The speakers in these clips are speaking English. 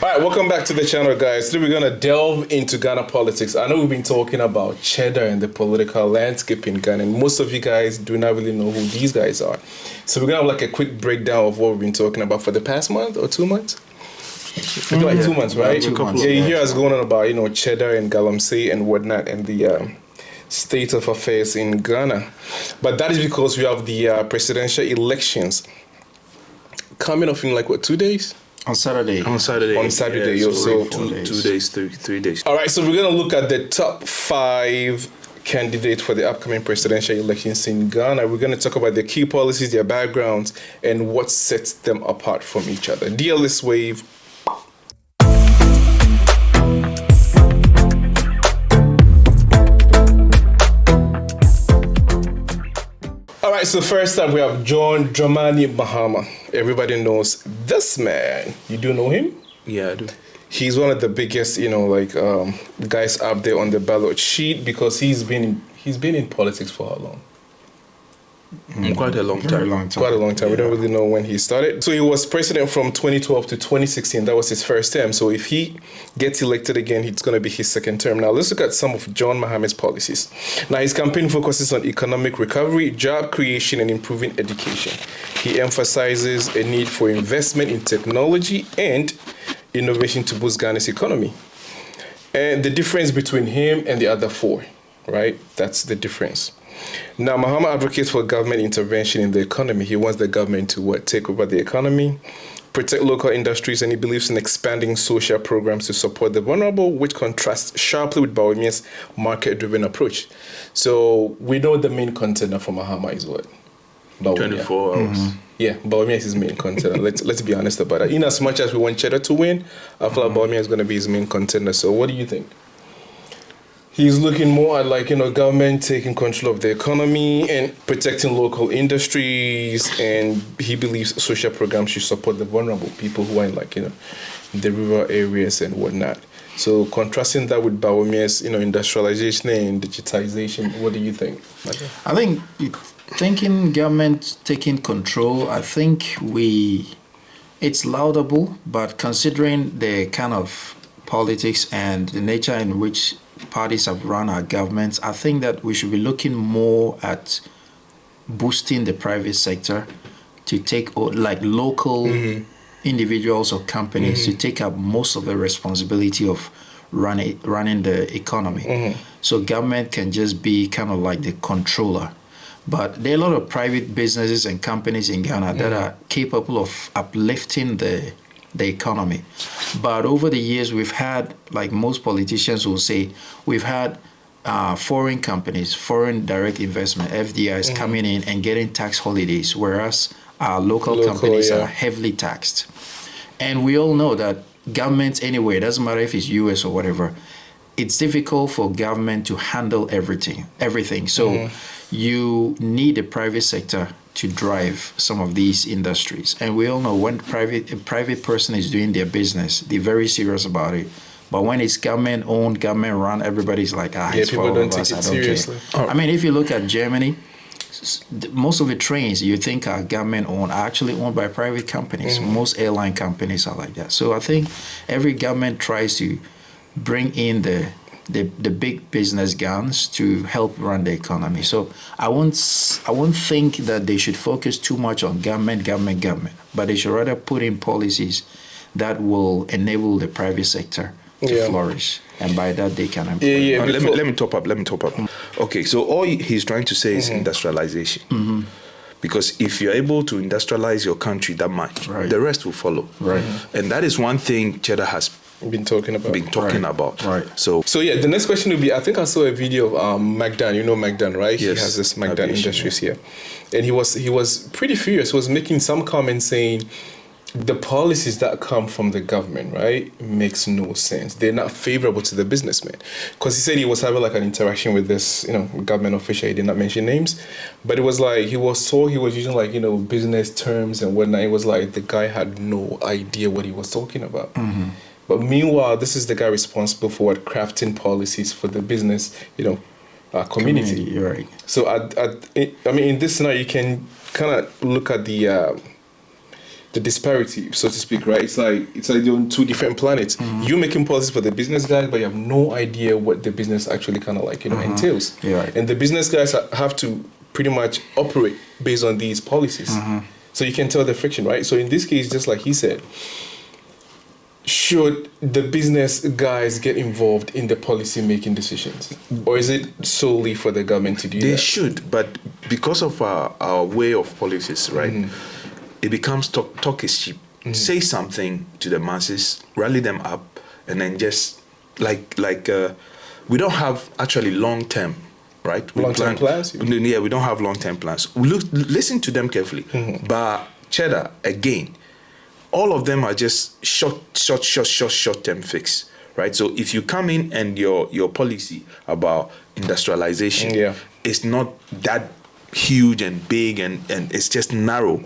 All right, welcome back to the channel, guys. Today we're going to delve into Ghana politics. I know we've been talking about cheddar and the political landscape in Ghana, and most of you guys do not really know who these guys are. So we're going to have like a quick breakdown of what we've been talking about for the past month or 2 months. Maybe like 2 months, right? Yeah, you hear us going on about, cheddar and galamsey and whatnot and the state of affairs in Ghana. But that is because we have the presidential elections coming up in like, 2 days? On Saturday. On Saturday, yeah, so 2 days, 3 days. All right, so we're going to look at the top 5 candidates for the upcoming presidential elections in Ghana. We're going to talk about their key policies, their backgrounds, and what sets them apart from each other. DLS Wave. All right, so first up we have John Dramani Mahama. Everybody knows this man. You do know him? Yeah, I do. He's one of the biggest, guys up there on the ballot sheet because he's been in politics for how long? Quite a long time. Quite a long time. We don't really know when he started. So he was president from 2012 to 2016. That was his first term. So if he gets elected again, it's going to be his second term. Now let's look at some of John Mahama's policies. Now his campaign focuses on economic recovery, job creation, and improving education. He emphasizes a need for investment in technology and innovation to boost Ghana's economy. And the difference between him and the other 4, right? That's the difference. Now, Mahama advocates for government intervention in the economy. He wants the government to take over the economy, protect local industries, and he believes in expanding social programs to support the vulnerable, which contrasts sharply with Bawumia's market-driven approach. So we know the main contender for Mahama is what? Bawumia. 24 hours. Mm-hmm. Yeah, Bawumia is his main contender. let's be honest about it. In as much as we want Cheddar to win, I feel like Bawumia is going to be his main contender. So what do you think? He's looking more at government taking control of the economy and protecting local industries, and he believes social programs should support the vulnerable people who are in the rural areas and whatnot. So contrasting that with Bawumia's industrialization and digitization, what do you think? I think thinking government taking control, I think it's laudable, but considering the kind of politics and the nature in which parties have run our governments, I think that we should be looking more at boosting the private sector to take local individuals or companies to take up most of the responsibility of running the economy. So government can just be kind of like the controller. But there are a lot of private businesses and companies in Ghana that are capable of uplifting the economy. But over the years, we've had, like most politicians will say, we've had foreign companies, foreign direct investment, FDIs coming in and getting tax holidays, whereas our local companies are heavily taxed. And we all know that governments anywhere, it doesn't matter if it's US or whatever, it's difficult for government to handle everything. So you need the private sector to drive some of these industries. And we all know when a private person is doing their business, they're very serious about it. But when it's government-owned, government-run, everybody's like, it's for all of us, I don't care. I mean, if you look at Germany, most of the trains you think are government-owned are actually owned by private companies. Most airline companies are like that. So I think every government tries to bring in the big business guns to help run the economy. So I won't think that they should focus too much on government, but they should rather put in policies that will enable the private sector to flourish. And by that they can employ. Let me top up. Okay, so all he's trying to say is industrialization. Because if you're able to industrialize your country that much, the rest will follow. Right. And that is one thing Cheddar has been talking about. Right. So yeah, the next question will be, I think I saw a video of Magdan. You know Magdan, right? Yes. He has this Magdan Industries here. And he was pretty furious. He was making some comments saying the policies that come from the government, right, makes no sense. They're not favorable to the businessman. Because he said he was having an interaction with this, government official. He did not mention names. But it was he was using business terms and whatnot. It was like the guy had no idea what he was talking about. But meanwhile, this is the guy responsible for crafting policies for the business, community. Right. So, in this scenario, you can kind of look at the the disparity, so to speak, right? It's like you're on two different planets. You making policies for the business guys, but you have no idea what the business actually kind of like entails. Yeah, right. And the business guys have to pretty much operate based on these policies. So you can tell the friction, right? So in this case, just like he said, should the business guys get involved in the policy making decisions, or is it solely for the government to do that? They should, but because of our way of policies, right, it becomes talk is cheap. Say something to the masses, rally them up, and then just like we don't have actually long term, right? Long-term plans? Yeah, we don't have long term plans. Listen to them carefully. But Cheddar again, all of them are just short term fix, right? So if you come in and your policy about industrialization is not that huge and big and it's just narrow,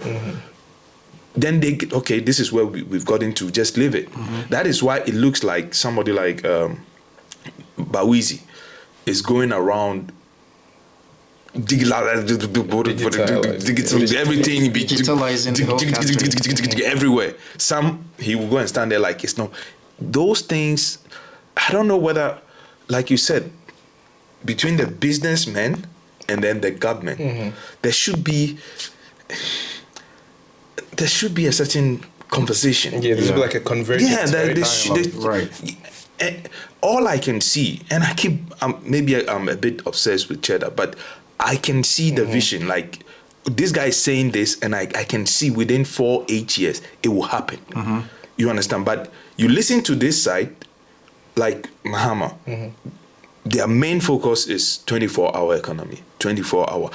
then they get, okay, this is where we've got into, just leave it. That is why it looks like somebody like Bawizi is going around everything, digitalizing the whole country. everywhere. Some he will go and stand there like it's not. Those things, I don't know whether, like you said, between the businessmen and then the government, there should be a certain conversation. Yeah, there's like a convergence. Yeah, right. All I can see, and maybe I'm a bit obsessed with Cheddar, but I can see the vision. Like this guy is saying this, and I can see within 4-8 years it will happen. You understand? But you listen to this side, like Mahama. Their main focus is 24-hour economy, 24-hour.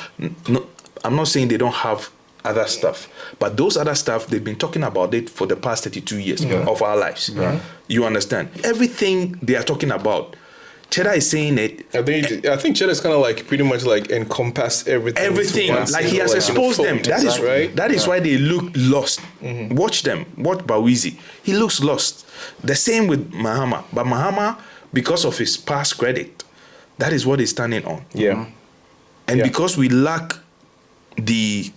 No, I'm not saying they don't have other stuff, but those other stuff, they've been talking about it for the past 32 years of our lives. You understand? Everything they are talking about, Cheddar is saying it. I think Cheddar is kind of like pretty much like encompass everything. Like he has exposed them. That is why they look lost. Watch Bawizi. He looks lost. The same with Mahama. But Mahama, because of his past credit, that is what he's standing on. Yeah. And because we lack the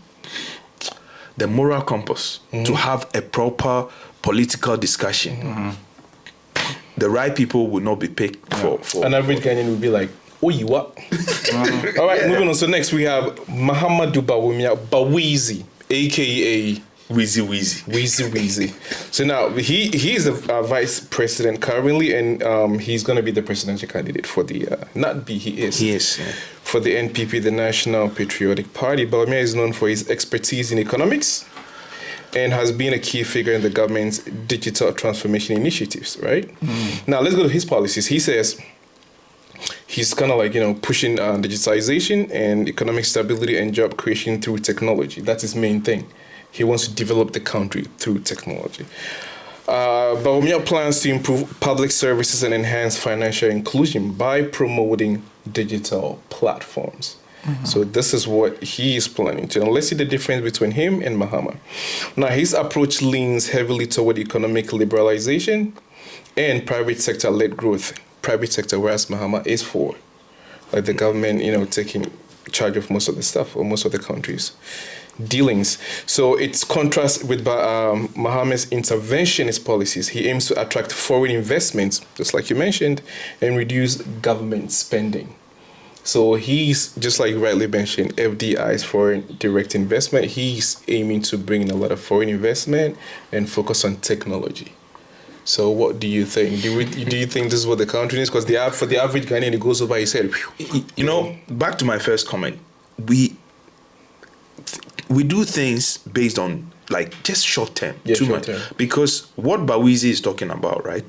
moral compass to have a proper political discussion, the right people will not be picked for an average Ghanaian will be like, oh, you what? All right, moving on. So next we have Mahamadou Bawizi, aka Wheezy. So now he is a vice president currently, and he's going to be the presidential candidate for the He is for the NPP, the National Patriotic Party. Bawumia is known for his expertise in economics and has been a key figure in the government's digital transformation initiatives. Right now, let's go to his policies. He says he's kind of like pushing digitization and economic stability and job creation through technology. That's his main thing. He wants to develop the country through technology. Bawumia plans to improve public services and enhance financial inclusion by promoting digital platforms. So this is what he is planning to. And let's see the difference between him and Mahama. Now, his approach leans heavily toward economic liberalization and private sector-led growth. Private sector, whereas Mahama is for like the government, taking charge of most of the stuff or most of the country's dealings. So it's contrast with Mahama's interventionist policies. He aims to attract foreign investments, just like you mentioned, and reduce government spending. So he's, just like you rightly mentioned, FDI's foreign direct investment. He's aiming to bring in a lot of foreign investment and focus on technology. So what do you think? Do you think this is what the country needs? Because for the average Ghanaian, it goes over his head. Back to my first comment. We do things based on like just short term, too much. Because what Bawizi is talking about, right?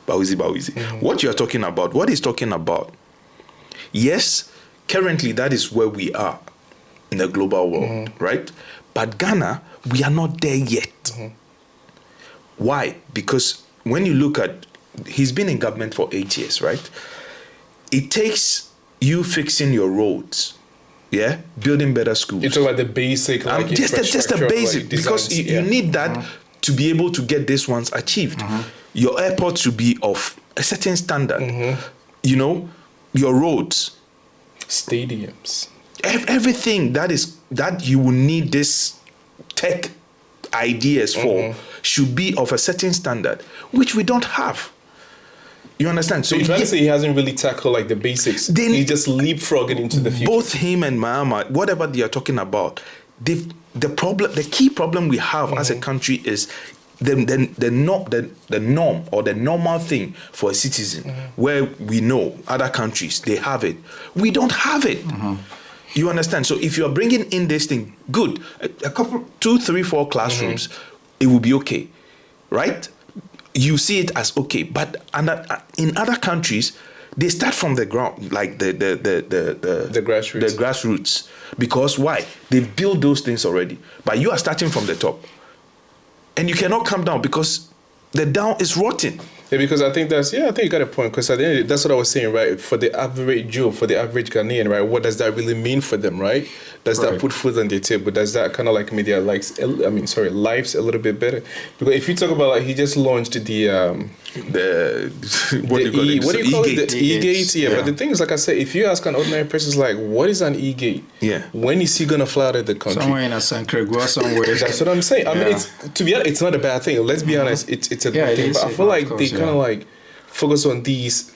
Bawizi. What you're talking about, what he's talking about, yes, currently that is where we are in the global world, right? But Ghana, we are not there yet. Why? Because when you look at, he's been in government for 8 years, right? It takes you fixing your roads, building better schools. It's about the basic, like just a basic, like because you need that to be able to get these ones achieved. Your airport should be of a certain standard. Your roads, stadiums, everything that you will need this tech ideas for should be of a certain standard, which we don't have. You understand? So you're trying to say he hasn't really tackled like the basics. Then He's just leapfrogging into the future. Both him and Mahama, whatever they are talking about, the key problem we have as a country is the norm or the normal thing for a citizen, where we know other countries they have it, we don't have it. You understand? So if you are bringing in this thing, good, a couple, 2, 3, 4 classrooms, it will be okay, right? You see it as okay, but in other countries, they start from the ground, like the grassroots. The grassroots. Because why? They build those things already. But you are starting from the top. And you cannot come down because the down is rotten. Yeah, because I think you got a point. Because at the end of the day, that's what I was saying, right? For the average Joe, for the average Ghanaian, right? What does that really mean for them, right? Does that put food on their table? Does that kind of like make their lives a little bit better? Because if you talk about like he just launched the what do you call it? The e-gate. Yeah, but the thing is, like I said, if you ask an ordinary person, like, what is an e-gate? Yeah. When is he gonna fly out of the country? Somewhere in a San Gregor somewhere. That's what I'm saying. I mean, to be honest, it's not a bad thing. Let's be honest, it's a good thing. But I feel like they kind of like focus on these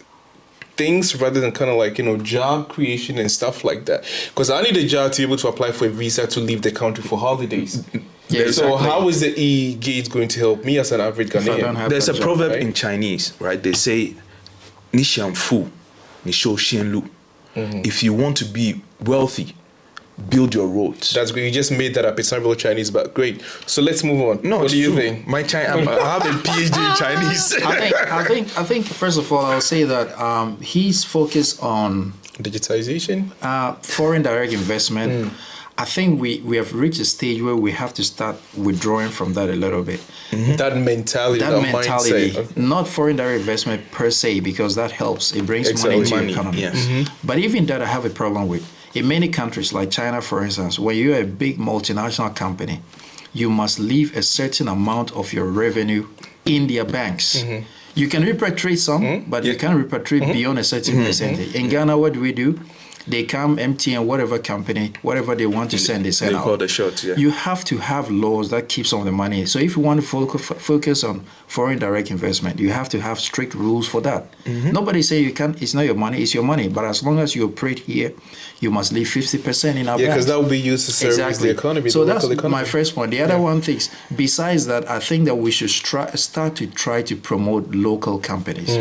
things rather than kind of like, job creation and stuff like that. Because I need a job to be able to apply for a visa to leave the country for holidays. Yeah, so how is the e-gate going to help me as an average Ghanaian? There's a proverb in Chinese, right? They say, "Ni xiang fu, ni shou xian lu." If you want to be wealthy, build your roads. That's great. You just made that up. It's not real Chinese, but great. So let's move on. No, what do you true. think? I have a PhD in Chinese. I think first of all, I'll say that he's focused on digitization, foreign direct investment. I think we have reached a stage where we have to start withdrawing from that a little bit. That mentality, mindset. Not foreign direct investment per se, because that helps. It brings money into the economy. Yes. But even that I have a problem with. In many countries, like China, for instance, when you're a big multinational company, you must leave a certain amount of your revenue in their banks. You can repatriate some, but you can't repatriate beyond a certain percentage. In Ghana, what do? They come, MTN, whatever company, whatever they want to send, they send out. They call the shots, yeah. You have to have laws that keep some of the money. So if you want to focus on foreign direct investment, you have to have strict rules for that. Nobody say you can't. It's not your money. It's your money. But as long as you operate here, you must leave 50% in our bank. Yeah, because that will be used to service the economy. So that's my first point. The other one things, besides that, I think that we should start to try to promote local companies.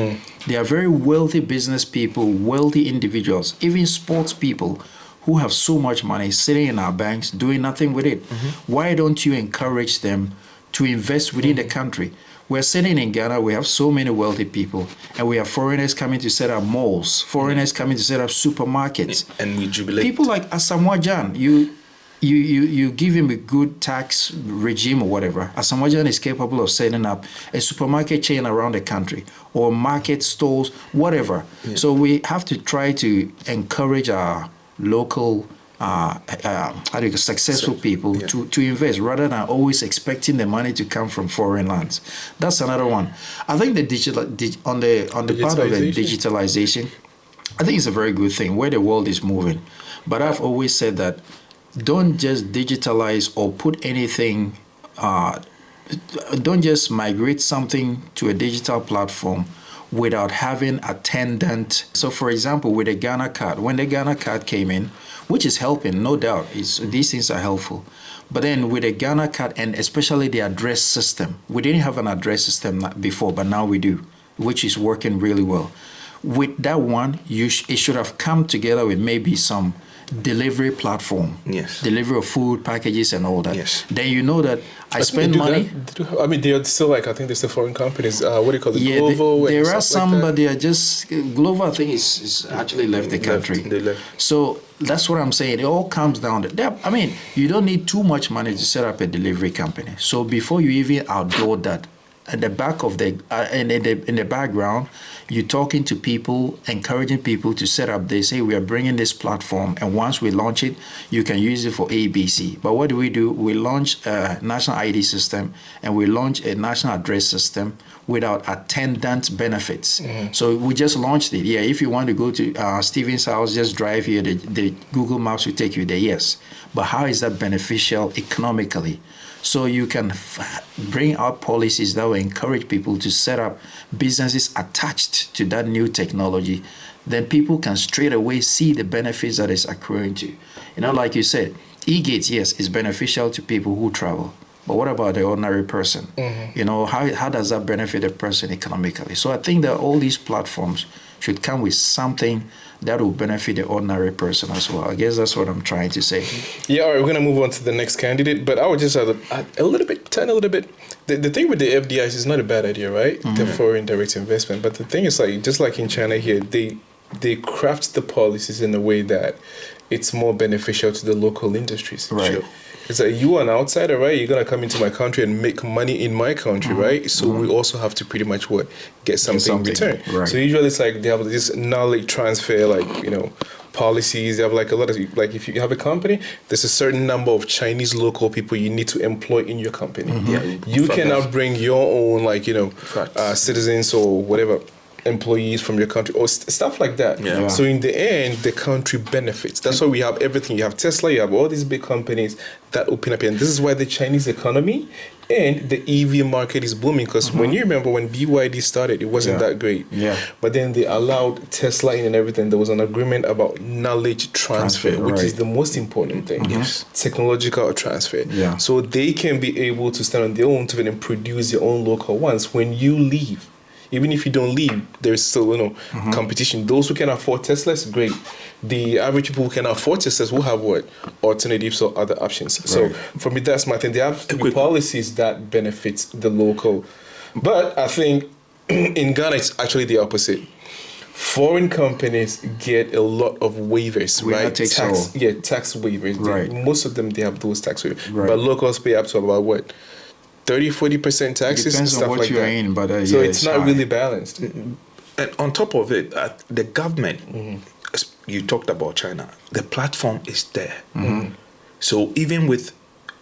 They are very wealthy business people, wealthy individuals, even sports people who have so much money sitting in our banks doing nothing with it. Why don't you encourage them to invest within the country? We're sitting in Ghana, we have so many wealthy people, and we have foreigners coming to set up malls, foreigners coming to set up supermarkets. And we jubilate. People like Asamoah Gyan, you give him a good tax regime or whatever. Asamoah Gyan is capable of setting up a supermarket chain around the country or market stores, whatever. Yeah. So we have to try to encourage our local successful people to invest rather than always expecting the money to come from foreign lands. That's another one. I think the on the part of the digitalization, I think it's a very good thing where the world is moving. But I've always said that don't just digitalize or put anything, don't just migrate something to a digital platform without having attendant. So for example, with the Ghana card, when the Ghana card came in, which is helping, no doubt, these things are helpful. But then with the Ghana card and especially the address system, we didn't have an address system before, but now we do, which is working really well. With that one, it should have come together with maybe some delivery platform, delivery of food packages and all that. Yes. Then you know that I spend money. They're still I think they're still foreign companies. What do you call it? Yeah, Glovo. There are some, but they are just Glovo. I think is actually left the country. They left. So that's what I'm saying. It all comes down to you don't need too much money to set up a delivery company. So before you even outdoor that, at the back of in the background, you're talking to people, encouraging people to set up. They say we are bringing this platform, and once we launch it, you can use it for ABC. But what do? We launch a national ID system, and we launch a national address system without attendant benefits. So we just launched it. Yeah, if you want to go to Stephen's house, just drive here. The Google Maps will take you there. Yes, but how is that beneficial economically So you can bring out policies that will encourage people to set up businesses attached to that new technology. Then people can straight away see the benefits that is accruing to. Like you said, e-gates, yes, is beneficial to people who travel. But what about the ordinary person? How does that benefit a person economically? So I think that all these platforms should come with something that will benefit the ordinary person as well. I guess that's what I'm trying to say. Yeah, all right, we're going to move on to the next candidate, but I would just add a little bit. The thing with the FDIs is not a bad idea, right? The foreign direct investment. But the thing is, just like in China here, they craft the policies in a way that it's more beneficial to the local industries. Right. Sure. It's like, you are an outsider, right? You're going to come into my country and make money in my country, right? So we also have to pretty much get something in return. Right. So usually it's like they have this knowledge transfer, policies. They have a lot of, if you have a company, there's a certain number of Chinese local people you need to employ in your company. Yeah. You cannot bring your own, citizens or whatever, employees from your country or stuff like that. Yeah. So in the end, the country benefits. That's why we have everything. You have Tesla, you have all these big companies that open up here. And this is why the Chinese economy and the EV market is booming. Because when you remember when BYD started, it wasn't that great. Yeah. But then they allowed Tesla in and everything. There was an agreement about knowledge transfer, which is the most important thing. Yes. Technological transfer. Yeah. So they can be able to stand on their own to and produce their own local ones. When you leave, even if you don't leave, there's still competition. Those who can afford Teslas, great. The average people who can afford Teslas will have alternatives or other options. So for me, that's my thing. They have to be policies that benefit the local. But I think in Ghana, it's actually the opposite. Foreign companies get a lot of waivers, right? Tax waivers. Right. Most of them, they have those tax waivers. Right. But locals pay up to about 30-40% taxes. It depends stuff on what like you're that. in, but So it's not really balanced. And on top of it, the government, you talked about China, the platform is there. So even with,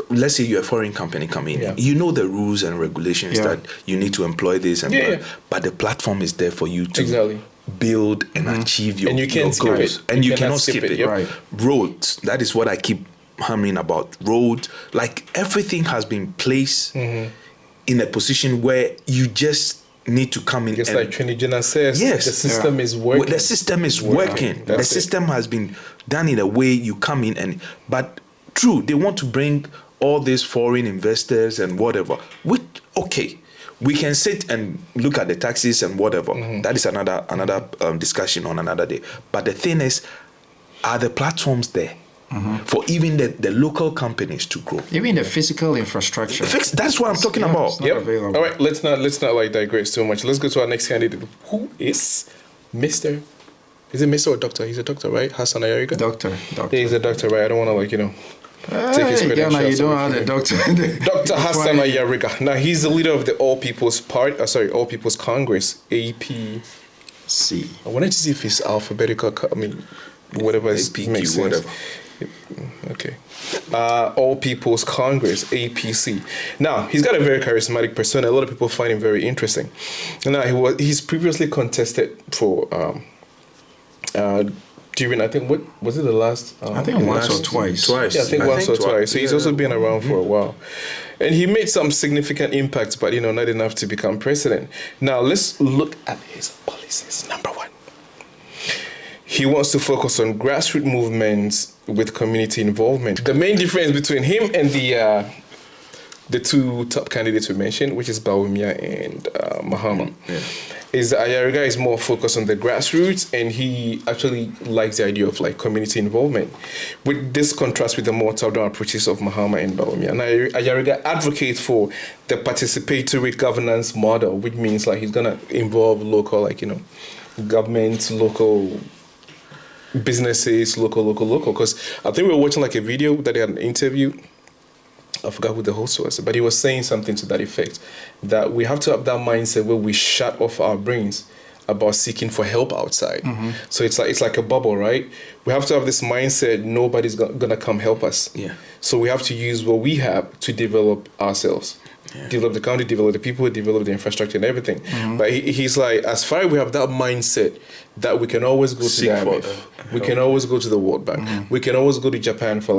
let's say you're a foreign company coming in, you know the rules and regulations that you need to employ this and that, but the platform is there for you to build and achieve your, and you can't skip goals. it. And you cannot skip it. Yep. Right. Roads, that is what I keep humming about. Roads, everything has been placed in a position where you just need to come in. Just like Trinidad says, yes, the system is working. The system is working. The system has been done in a way you come in but true, they want to bring all these foreign investors and whatever. Which, okay, we can sit and look at the taxes and whatever. That is another discussion on another day. But the thing is, are the platforms there? For even the local companies to grow, even the physical infrastructure. That's what I'm talking about. Yep. Available. All right, let's not digress too much. Let's go to our next candidate, who is Mr. Is it Mr. or Doctor? He's a doctor, right? Hassan Ayariga. Doctor. Yeah, he's a doctor, right? I don't want to take his credentials. Ghana, you don't have the doctor. Dr. Hassan Ayariga. Now he's the leader of the All People's All People's Congress, APC. I wanted to see if it's alphabetical. Whatever is makes sense. Whatever. Okay. All People's Congress, APC. Now, he's got a very charismatic persona. A lot of people find him very interesting. Now, he's previously contested for during, I think, what was it the last? I think once or twice. Yeah, I think once or twice. So he's also been around for a while. And he made some significant impacts, but, not enough to become president. Now, let's look at his policies. Number one. He wants to focus on grassroots movements with community involvement. The main difference between him and the two top candidates we mentioned, which is Bawumia and Mahama, is that Ayariga is more focused on the grassroots, and he actually likes the idea of community involvement. With this contrast with the more top-down approaches of Mahama and Bawumia. Now, Ayariga advocates for the participatory governance model, which means he's gonna involve local, government, local businesses, local. Because I think we were watching a video that they had an interview. I forgot who the host was, but he was saying something to that effect, that we have to have that mindset where we shut off our brains about seeking for help outside. So it's like a bubble, right? We have to have this mindset, nobody's gonna come help us. Yeah. So we have to use what we have to develop ourselves. develop the country, develop the people, develop the infrastructure and everything. But he's like, as far as we have that mindset that we can always go to Seek the for, IMF, we can always go to the World Bank, we can always go to Japan for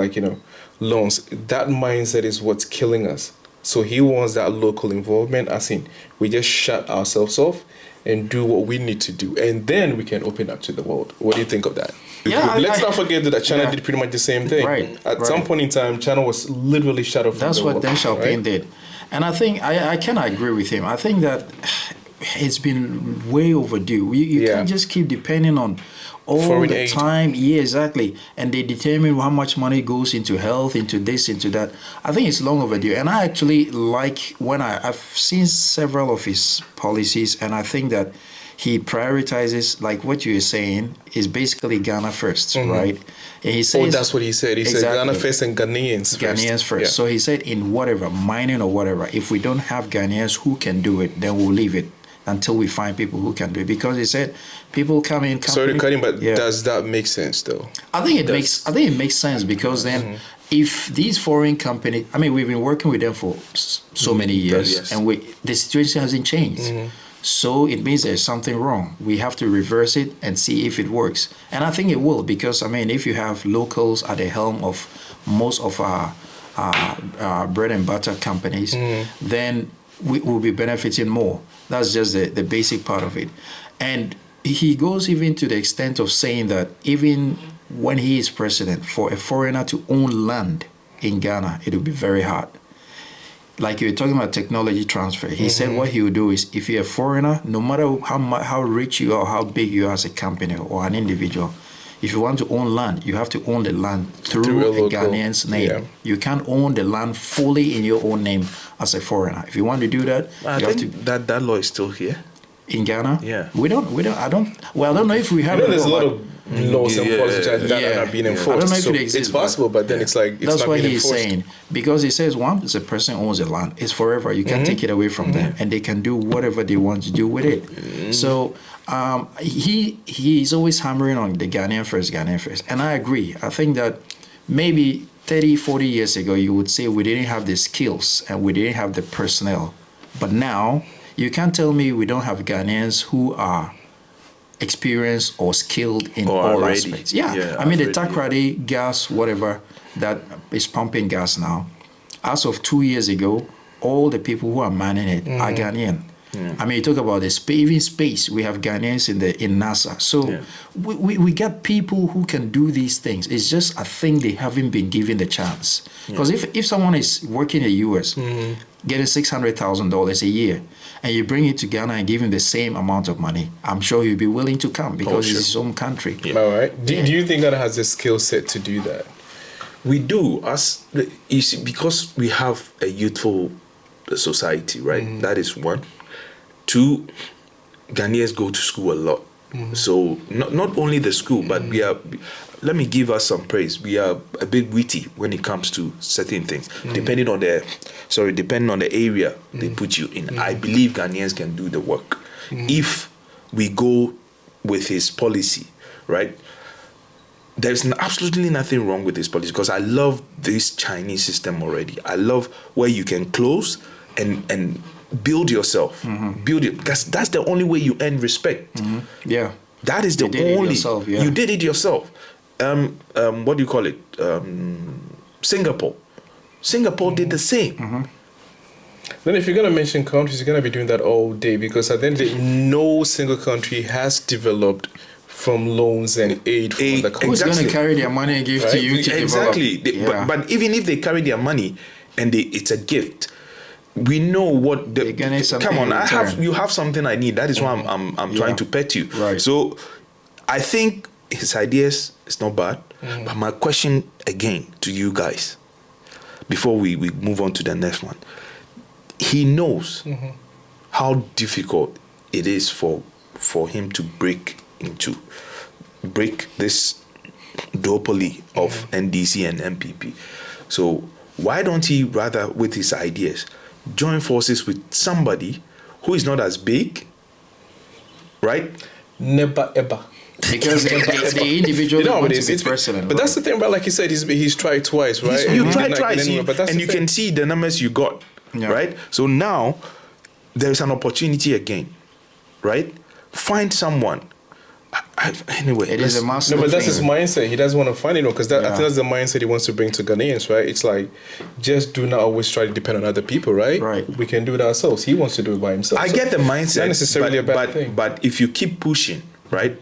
loans. That mindset is what's killing us. So he wants that local involvement, as in we just shut ourselves off and do what we need to do, and then we can open up to the world. What do you think of that? Yeah, Let's not forget that China did pretty much the same thing. At some point in time, China was literally shut off. That's what world, Deng Xiaoping did. And I think I cannot agree with him. I think that it's been way overdue. You can't just keep depending on all foreign the aid. time. Yeah, exactly. And they determine how much money goes into health, into this, into that. I think it's long overdue. And I actually like when I've seen several of his policies, and I think that he prioritizes, like what you're saying, is basically Ghana first, right? And he says, that's what he said. He said Ghana first and Ghanaians first. Ghanaians first. Yeah. So he said, in whatever, mining or whatever, if we don't have Ghanaians who can do it, then we'll leave it until we find people who can do it. Because he said, people come in. Sorry to cut in, but does that make sense though? I think it makes sense, because then if these foreign companies, I mean, we've been working with them for so many years, and the situation hasn't changed. So it means there's something wrong. We have to reverse it and see if it works. And I think it will, because, I mean, if you have locals at the helm of most of our bread and butter companies, then we will be benefiting more. That's just the basic part of it. And he goes even to the extent of saying that even when he is president, for a foreigner to own land in Ghana, it will be very hard. Like you were talking about technology transfer. He said what he would do is, if you're a foreigner, no matter how rich you are, how big you are as a company or an individual, if you want to own land, you have to own the land through a Ghanaian's name. Yeah. You can't own the land fully in your own name as a foreigner. If you want to do that, I think that law is still here. In Ghana? Yeah. I don't know if we have there's a lot of laws and policies that are being enforced. I don't know if so it exists. It's possible, but then it's like, it's that's not what being he's enforced. saying. Because he says once a person owns the land, it's forever. You can't take it away from them, and they can do whatever they want to do with it. So he's always hammering on the Ghanaian first. And I agree. I think that maybe 30, 40 years ago, you would say we didn't have the skills and we didn't have the personnel. But now, you can't tell me we don't have Ghanaians who are experienced or skilled in all aspects. I mean, the Takrady gas, whatever, that is pumping gas now, as of 2 years ago, all the people who are manning it are Ghanaian. I mean, you talk about even space, we have Ghanaians in NASA. So we get people who can do these things. It's just a thing they haven't been given the chance. Because if someone is working in the US, getting $600,000 a year, and you bring it to Ghana and give him the same amount of money, I'm sure he'll be willing to come, because it's his own country. All right. Do you think Ghana has the skill set to do that? We do, you see, because we have a youthful society, right? That is one. Two, Ghanaians go to school a lot. So not only the school, but let me give us some praise. We are a bit witty when it comes to certain things, depending on the area they put you in. I believe Ghanaians can do the work if we go with his policy, right? There's absolutely nothing wrong with this policy, because I love this Chinese system already. I love where you can close and build yourself. Build it. That's the only way you earn respect. Yeah. That is the only. You did it yourself. What do you call it? Singapore. Singapore did the same. Then if you're going to mention countries, you're going to be doing that all day, because at the end of the day, no single country has developed from loans and aid from other countries. Who's going to carry their money and give to you to exactly. develop? But even if they carry their money and it's a gift, we know what the. Come on, you have something I need. That is why I'm trying to pet you. Right. So I think his ideas is not bad. But my question again to you guys, before we move on to the next one, he knows how difficult it is for him to break this duopoly of NDC and MPP. So why don't he rather, with his ideas, join forces with somebody who is not as big, right? Never ever. Because the individual wants to be president. But that's the thing about, like you said, he's tried twice, right? You tried twice, and you can see the numbers you got. Yeah. right? So now there's an opportunity again, right? Find someone. Anyway, It is a let's- massive No, but that's his thing. mindset. He doesn't want to find it, because I Yeah. think that's the mindset he wants to bring to Ghanaians, right? It's like, just do not always try to depend on other people, right? Right. We can do it ourselves. He wants to do it by himself. I So get the mindset, Not necessarily a bad thing. but if you keep pushing, right?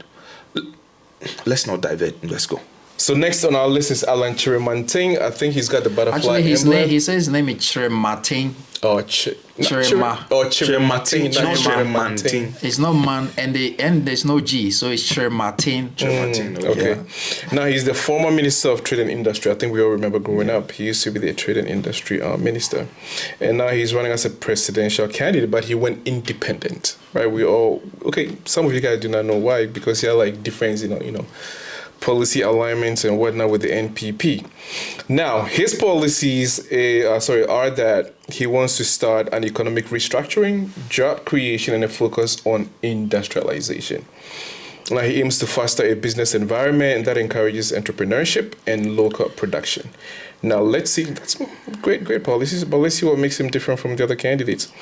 Let's not divert. Let's go. So next on our list is Alan Chirimanting. I think he's got the butterfly Actually, his emblem. name, he says his name is Chire Martin. Oh, Chirima. Chirimanting. Not Chirimanting. Chirimanting. It's not man, and the end there's no G, so it's Chire Martin. Okay. Now he's the former Minister of Trade and Industry. I think we all remember growing up. He used to be the Trade and Industry Minister, and now he's running as a presidential candidate. But he went independent, right? We all Some of you guys do not know why, because he had like different, policy alignments and whatnot with the NPP. Now, his policies are that he wants to start an economic restructuring, job creation, and a focus on industrialization. Now, he aims to foster a business environment that encourages entrepreneurship and local production. Now, let's see. That's great policies, but let's see what makes him different from the other candidates.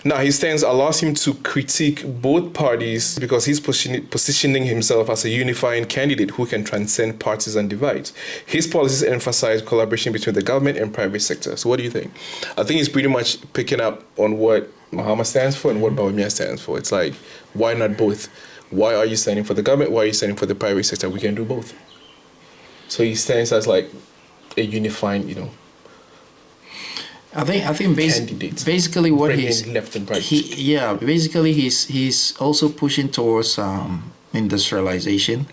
Now, his stance allows him to critique both parties because he's positioning himself as a unifying candidate who can transcend partisan divides. His policies emphasize collaboration between the government and private sector. So what do you think? I think he's pretty much picking up on what Mahama stands for and what Bawumia stands for. It's like, why not both? Why are you standing for the government? Why are you standing for the private sector? We can do both. So he stands as like a unifying, I think Candidates. basically what Bringing he's left and right. basically he's also pushing towards industrialization.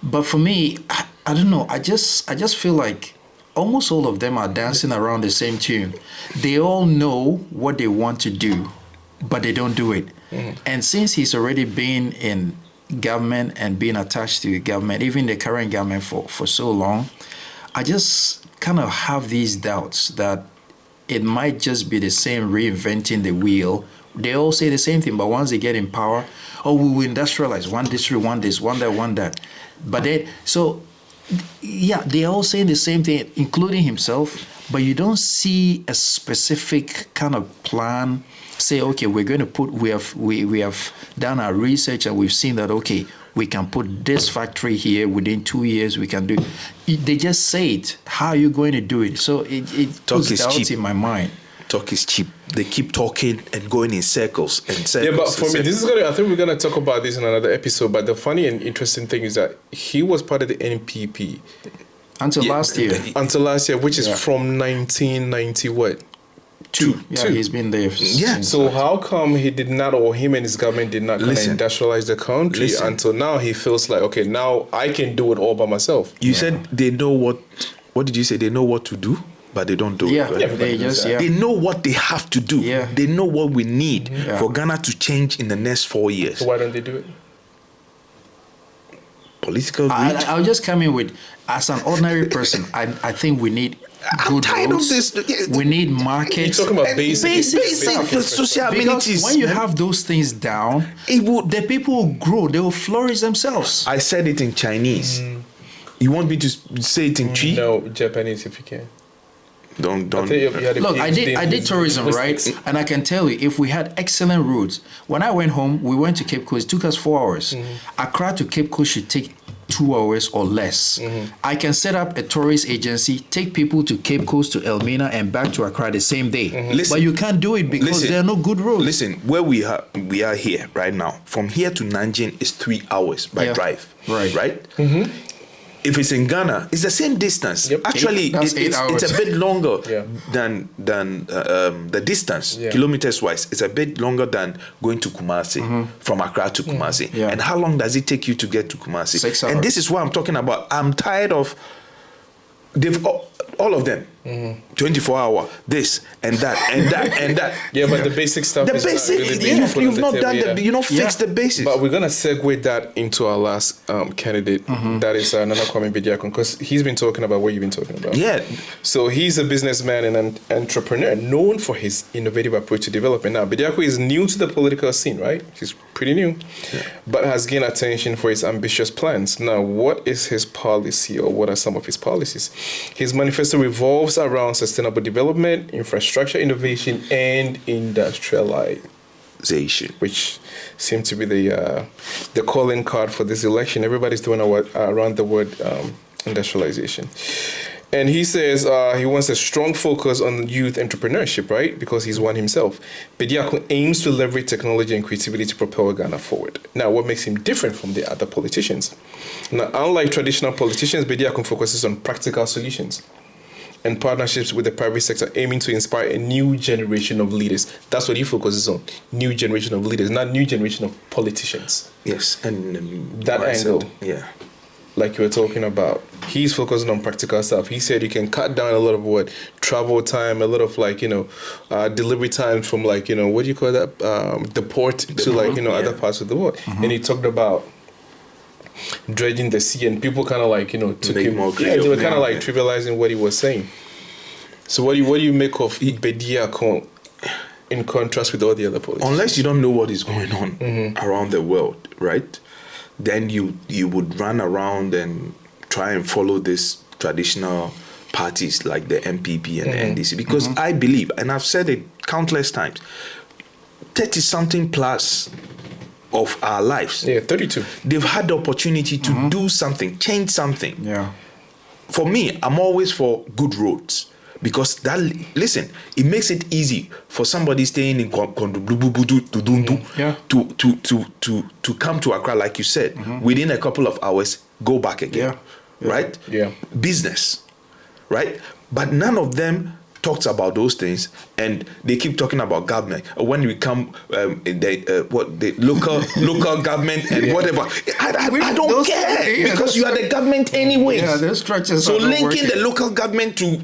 But for me, I don't know. I just feel like almost all of them are dancing around the same tune. They all know what they want to do, but they don't do it. And since he's already been in government and been attached to government, even the current government for so long, I just kind of have these doubts that it might just be the same reinventing the wheel. They all say the same thing, but once they get in power, we will industrialize one district, one this, one that, one that. But they all saying the same thing, including himself, but you don't see a specific kind of plan. Say, okay, we're going to put. We have done our research and we've seen that we can put this factory here within 2 years. We can do. They just say it. How are you going to do it? So it puts doubts in my mind. Talk is cheap. They keep talking and going in circles and circles. Yeah, but for me, I think we're gonna talk about this in another episode. But the funny and interesting thing is that he was part of the NPP until last year. Which is from 1990 what? Two. He's been there. So how come he did not, or him and his government did not industrialize the country until now? He feels like, now I can do it all by myself. You said they know what? What did you say? They know what to do, but they don't do it. Right? They know what they have to do. Yeah. They know what we need for Ghana to change in the next 4 years. So why don't they do it? Political reach. I'll just come in with, as an ordinary person, I think we need I'm tired roads. of this. We need markets. You're talking about basic social Because amenities. when you have those things down, the people will grow. They will flourish themselves. I said it in Chinese. You want me to say it in Chi? No, Japanese if you can. Don't. Look, I did tourism, right? And I can tell you, if we had excellent routes, when I went home, we went to Cape Coast. It took us 4 hours. Accra to Cape Coast should take 2 hours or less. I can set up a tourist agency, take people to Cape Coast, to Elmina, and back to Accra the same day. Listen, but you can't do it because there are no good roads. Listen, where we are here right now, from here to Nanjing is 3 hours by drive. Right? If it's in Ghana, it's the same distance. Yep. Actually, it's a bit longer than the distance, kilometers wise. It's a bit longer than going to Kumasi, from Accra to Kumasi. And how long does it take you to get to Kumasi? 6 hours. And this is what I'm talking about. I'm tired of all of them. 24 hour, this and that and that and that. Yeah, but the basic stuff. The is basic, not really you've not done the, fixed the basics. But we're gonna segue that into our last candidate. That is Nana Kwame Bediakon, because he's been talking about what you've been talking about. Yeah. So he's a businessman and an entrepreneur known for his innovative approach to development. Now, Bediako is new to the political scene, right? He's pretty new, but has gained attention for his ambitious plans. Now, what is his policy, or what are some of his policies? His manifesto revolves revolves around sustainable development, infrastructure innovation, and industrialization, which seem to be the calling card for this election. Everybody's doing around the word industrialization. And he says he wants a strong focus on youth entrepreneurship, right? Because he's one himself. Bediako aims to leverage technology and creativity to propel Ghana forward. Now, what makes him different from the other politicians? Now, unlike traditional politicians, Bediako focuses on practical solutions and partnerships with the private sector, aiming to inspire a new generation of leaders. That's what he focuses on, new generation of leaders, not new generation of politicians. Yes, and that angle. Yeah. Like you were talking about, he's focusing on practical stuff. He said you can cut down a lot of travel time, a lot of delivery time from what do you call that, the port to other parts of the world. And he talked about dredging the sea, and people kind of took him more. Yeah, they were kind of trivializing what he was saying. So what do you make of Bediako in contrast with all the other politicians? Unless you don't know what is going on around the world, right? Then you would run around and try and follow these traditional parties like the MPP and the NDC, because I believe, and I've said it countless times, 30-something plus of our lives. Yeah, 32. They've had the opportunity to do something, change something. Yeah. For me, I'm always for good roads. Because it makes it easy for somebody staying in Kondublububudu to come to Accra, like you said, within a couple of hours, go back again. Right? Yeah. Business. Right? But none of them talks about those things, and they keep talking about government. When we come, the local government and whatever. I don't care, because you are the government anyway. Yeah, those structures. So linking the local government to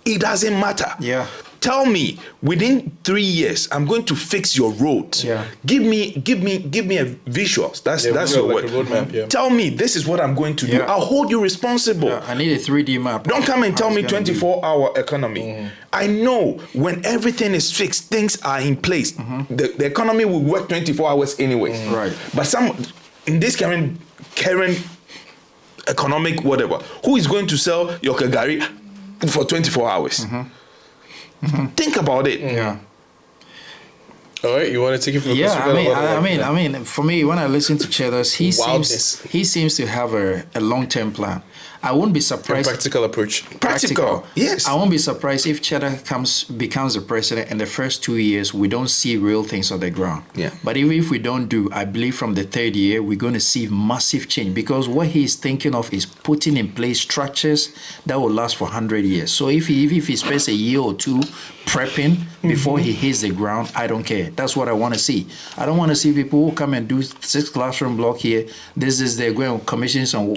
it doesn't matter. Yeah. Tell me, within 3 years, I'm going to fix your roads. Yeah. Give me a visuals. That's your word. A roadmap, yeah. Tell me this is what I'm going to do. I'll hold you responsible. I need a 3D map. Don't come and tell me 24-hour economy. I know when everything is fixed, things are in place. The economy will work 24 hours anyway. Right. But in this current economic whatever, who is going to sell your kagari for 24 hours? Think about it. Yeah. All right, you want to take it from I mean, for me, when I listen to Cheddars, he seems to have a long-term plan. I won't be surprised. A practical approach. Practical, yes. I won't be surprised if Cheddar becomes the president, and the first 2 years we don't see real things on the ground. Yeah. But even if we don't do, I believe from the third year we're going to see massive change, because what he's thinking of is putting in place structures that will last for 100 years. So if he spends a year or two prepping before he hits the ground, I don't care. That's what I want to see. I don't want to see people who come and do 6 classroom block here. They're going to commission some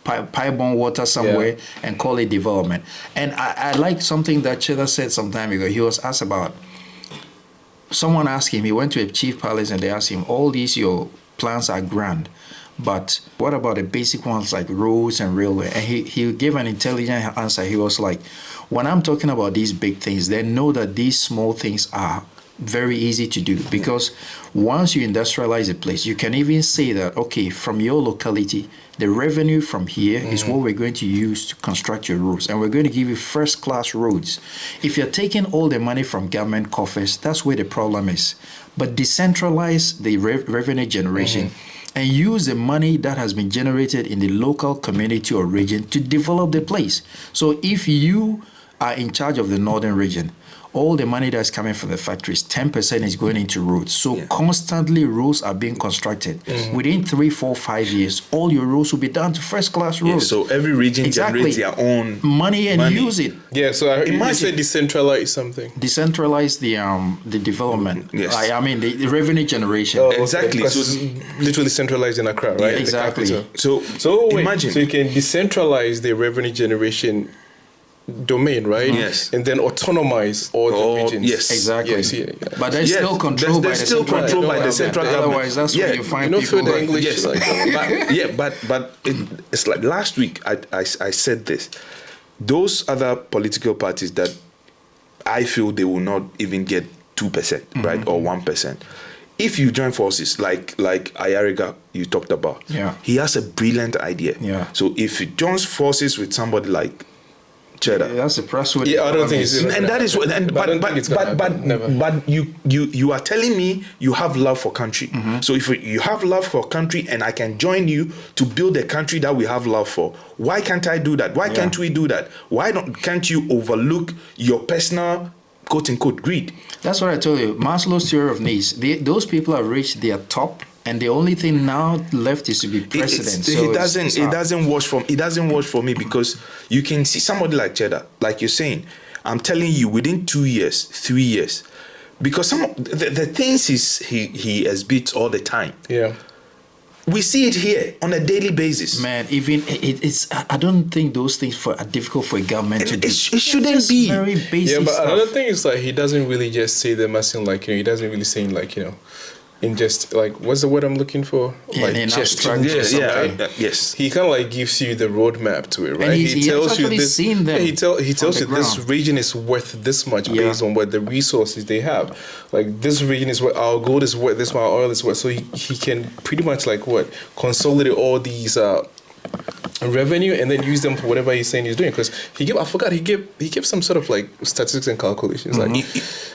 pipe-borne water somewhere and call it development. And I like something that Cheddar said some time ago. He was asked about, someone asked him, he went to a chief palace and they asked him, all these your plans are grand, but what about the basic ones like roads and railway? And he gave an intelligent answer. He was like, when I'm talking about these big things, they know that these small things are very easy to do, because once you industrialize a place, you can even say that, okay, from your locality, the revenue from here is what we're going to use to construct your roads, and we're going to give you first-class roads. If you're taking all the money from government coffers, that's where the problem is. But decentralize the revenue generation and use the money that has been generated in the local community or region to develop the place. So if you are in charge of the northern region, all the money that's coming from the factories, 10% is going into roads. So constantly roads are being constructed. Within 3, 4, 5 years, all your roads will be done to first-class roads. So every region generates their own money and use it. Yeah, so you said decentralize something. Decentralize the development. Yes. I mean the revenue generation. Oh, exactly. Okay, so literally centralized in Accra, right? Yeah, exactly. So imagine. So you can decentralize the revenue generation domain, right? Yes. And then autonomize all the regions. Yes. Exactly. Yes, yeah. But there's still control by the central government. Otherwise, that's where you find people. The English. Yes. but it's like last week I said this. Those other political parties that I feel they will not even get 2%, right, or 1%. If you join forces, like Ayariga you talked about, he has a brilliant idea. Yeah. So if he joins forces with somebody like Cheddar. That's the press with Yeah, I don't think it's And that is what. But I don't think it's gonna happen. Never. but you are telling me you have love for country. So if you have love for country and I can join you to build a country that we have love for, why can't I do that? Why can't we do that? Can't you overlook your personal quote unquote greed? That's what I told you. Maslow's theory of needs. Those people have reached their top, and the only thing now left is to be president. It doesn't wash for me because you can see somebody like Cheddar, like you're saying. I'm telling you, within 2 years, 3 years, because some of the things he exhibits all the time. Yeah. We see it here on a daily basis. Man, even it's. I don't think those things are difficult for a government to do. It shouldn't be. Very basic. Yeah, but stuff. another thing is like he doesn't really just say them as in like, he doesn't really say in like, in just like, what's the word I'm looking for? Like in just abstract. Yes. He kind of like gives you the roadmap to it, right? And he has actually seen them he tells you on the this ground. region is worth this much based on what the resources they have. Like this region is what our gold is worth, this much, our oil is worth. So he can pretty much like consolidate all these revenue and then use them for whatever he's saying he's doing. Because he gave some sort of like statistics and calculations, like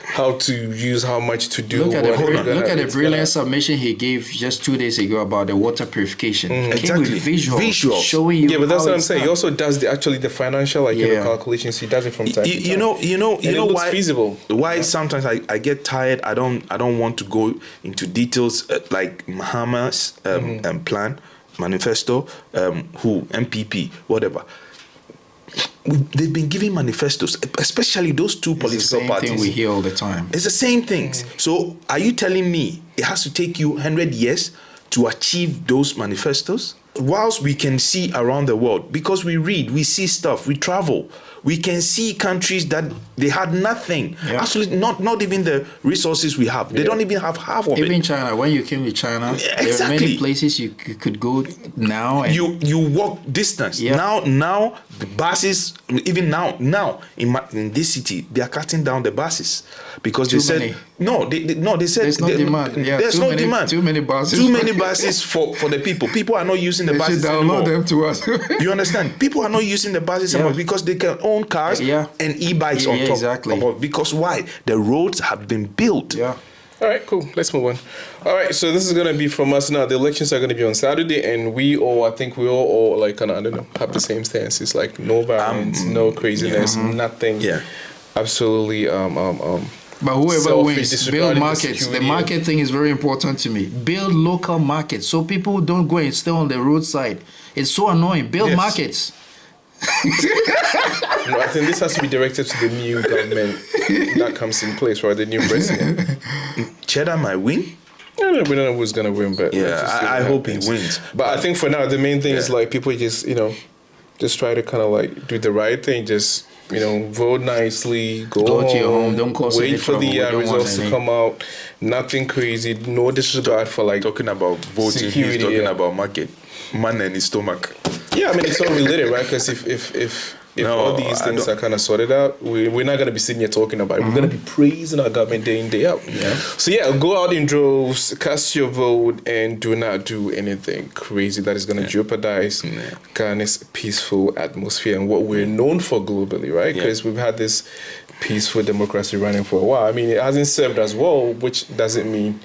how to use how much to do. Look at the brilliant submission he gave just 2 days ago about the water purification. Exactly. With visuals showing you. Yeah, but that's how what I'm it's saying. He done. also does the financial calculations. He does it from time to time. You know And it looks why feasible. Why sometimes I get tired. I don't want to go into details like Mahama's plan, manifesto, who MPP, whatever. They've been giving manifestos, especially those two political parties. Thing we hear all the time. It's the same things. So are you telling me it has to take you 100 years to achieve those manifestos? Whilst we can see around the world, because we read, we see stuff, we travel, we can see countries that they had nothing. Yeah. Absolutely not even the resources we have. They don't even have half of Even it. China, when you came to China, there are Exactly. many places you could go now. And You walk distance. Yeah. Now the buses, even now in this city, they are cutting down the buses because Too they said many. they said There's no demand. Yeah, there's too no many- demand. too many buses. Too many buses for the people. People are not using the they should buses download anymore. them to us. You understand? People are not using the buses anymore because they can own cars Yeah. and e-bikes on Yeah, top. exactly. Because why? The roads have been built. Yeah. All right, cool. Let's move on. All right, so this is gonna be from us now. The elections are gonna be on Saturday, and I think we all like kind of, I don't know, have the same stance. It's like no violence, no craziness, nothing. Yeah. Absolutely. But whoever Selfish, wins, disregarding build the markets. The security market thing is very important to me. Build local markets so people don't go and stay on the roadside. It's so annoying. Build Yes. markets. No, I think this has to be directed to the new government that comes in place, right? The new president. Cheddar might win. We don't know who's gonna win, but Yeah, let's just see I what hope he happens. wins. But I think for now, the main thing is Yeah. like people just try to kind of like do the right thing. Just vote nicely, go to your home, don't cause any wait for trouble. the We don't want results to any. come out. Nothing crazy, no disregard for like. Talking about voting, Security, he's talking yeah. about market, man and his stomach. Yeah, I mean it's all related, right? Because if No, all these I things don't- are kind of sorted out, we're not gonna be sitting here talking about it. We're gonna be praising our government day in day out. Yeah. So yeah, go out in droves, cast your vote, and do not do anything crazy that is gonna jeopardize Ghana's peaceful atmosphere and what we're known for globally, right? Yeah. Because we've had this peaceful democracy running for a while. I mean, it hasn't served us well, which doesn't mean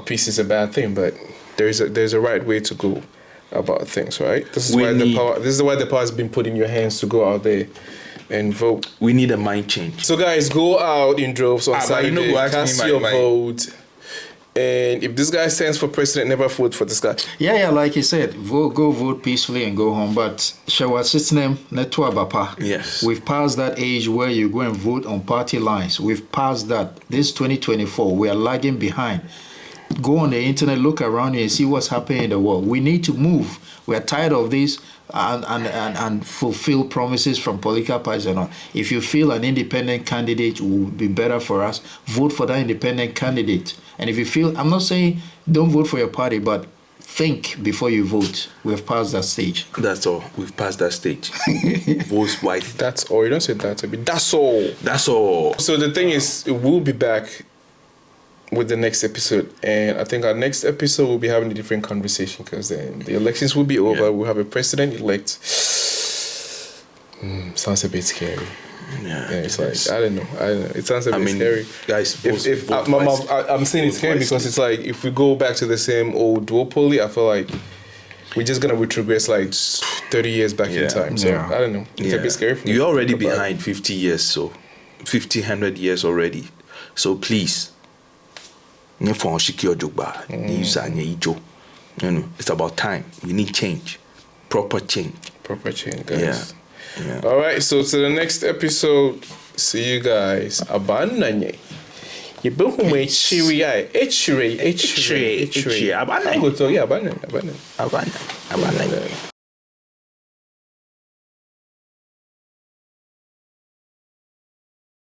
peace is a bad thing, but there's a right way to go about things, right? This is We why need- the power has been put in your hands to go out there and vote. We need a mind change. So guys, go out in droves on but you Saturday, know who asked me cast my- your my- vote. And if this guy stands for president, never vote for this guy. Yeah, like you said, go vote peacefully and go home. But Shawa system, netwa bapa. Yes. We've passed that age where you go and vote on party lines. We've passed that. This 2024, we are lagging behind. Go on the internet, look around you and see what's happening in the world. We need to move. We are tired of this and fulfill promises from political parties and all. If you feel an independent candidate will be better for us, vote for that independent candidate. And if you feel, I'm not saying don't vote for your party, but think before you vote. We've passed that stage. That's all. We've passed that stage. Vote white. That's all. You don't say that to me. That's all. That's all. So the thing is, we'll be back with the next episode, and I think our next episode will be having a different conversation because then the elections will be over. Yeah. We'll have a president elect. Sounds a bit scary. Yeah, It's like I don't know. It sounds a bit scary. guys, I'm saying it's scary because it's like if we go back to the same old duopoly, I feel like we're just gonna retrogress like 30 years back in time. So I don't know. It's a bit scary for me. You're already behind 50 years, so 50, 100 years already. So please, you know, it's about time. We need change, proper change. Proper change, guys. Yeah. All right. So to the next episode. See you guys. Abananye. You both who made Shiri. H. Abananye. Abananye.